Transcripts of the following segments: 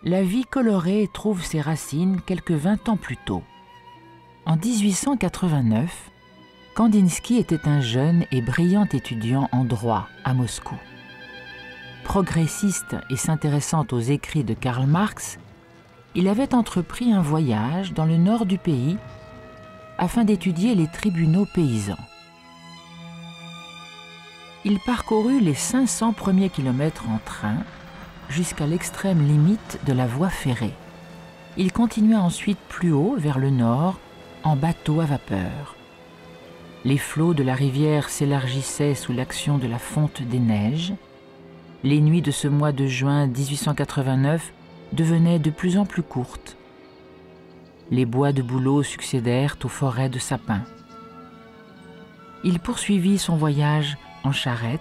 La vie colorée trouve ses racines quelques 20 ans plus tôt. En 1889, Kandinsky était un jeune et brillant étudiant en droit à Moscou. Progressiste et s'intéressant aux écrits de Karl Marx, il avait entrepris un voyage dans le nord du pays afin d'étudier les tribunaux paysans. Il parcourut les 500 premiers kilomètres en train jusqu'à l'extrême limite de la voie ferrée. Il continua ensuite plus haut vers le nord en bateau à vapeur. Les flots de la rivière s'élargissaient sous l'action de la fonte des neiges. Les nuits de ce mois de juin 1889 devenaient de plus en plus courtes. Les bois de bouleaux succédèrent aux forêts de sapins. Il poursuivit son voyage en charrette,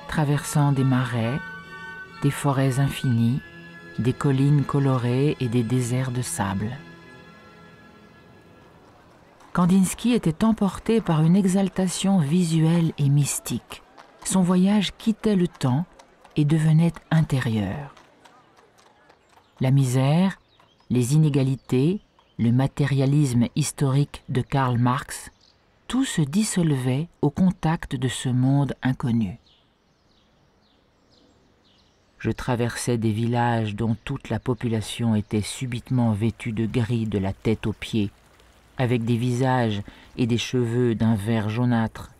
traversant des marais, des forêts infinies, des collines colorées et des déserts de sable. Kandinsky était emporté par une exaltation visuelle et mystique. Son voyage quittait le temps et devenait intérieur. La misère, les inégalités, le matérialisme historique de Karl Marx, tout se dissolvait au contact de ce monde inconnu. Je traversais des villages dont toute la population était subitement vêtue de gris de la tête aux pieds, avec des visages et des cheveux d'un vert jaunâtre,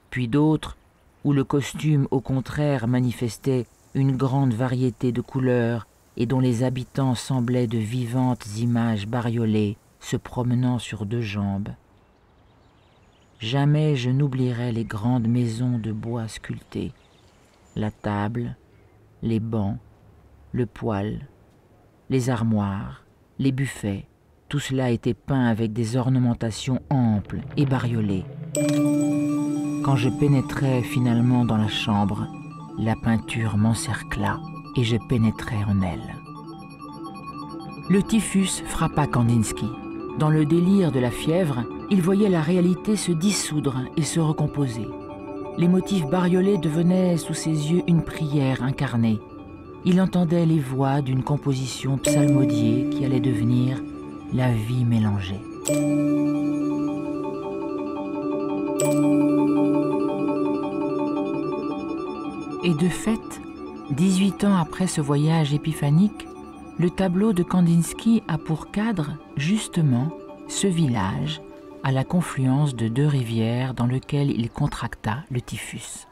puis d'autres où le costume au contraire manifestait une grande variété de couleurs et dont les habitants semblaient de vivantes images bariolées se promenant sur deux jambes. Jamais je n'oublierai les grandes maisons de bois sculptées, la table, les bancs, le poêle, les armoires, les buffets. Tout cela était peint avec des ornementations amples et bariolées. Quand je pénétrai finalement dans la chambre, la peinture m'encercla et je pénétrai en elle. Le typhus frappa Kandinsky. Dans le délire de la fièvre, il voyait la réalité se dissoudre et se recomposer. Les motifs bariolés devenaient sous ses yeux une prière incarnée. Il entendait les voix d'une composition psalmodiée qui allait devenir la vie mélangée. Et de fait, 18 ans après ce voyage épiphanique, le tableau de Kandinsky a pour cadre, justement, ce village à la confluence de deux rivières dans lequel il contracta le typhus.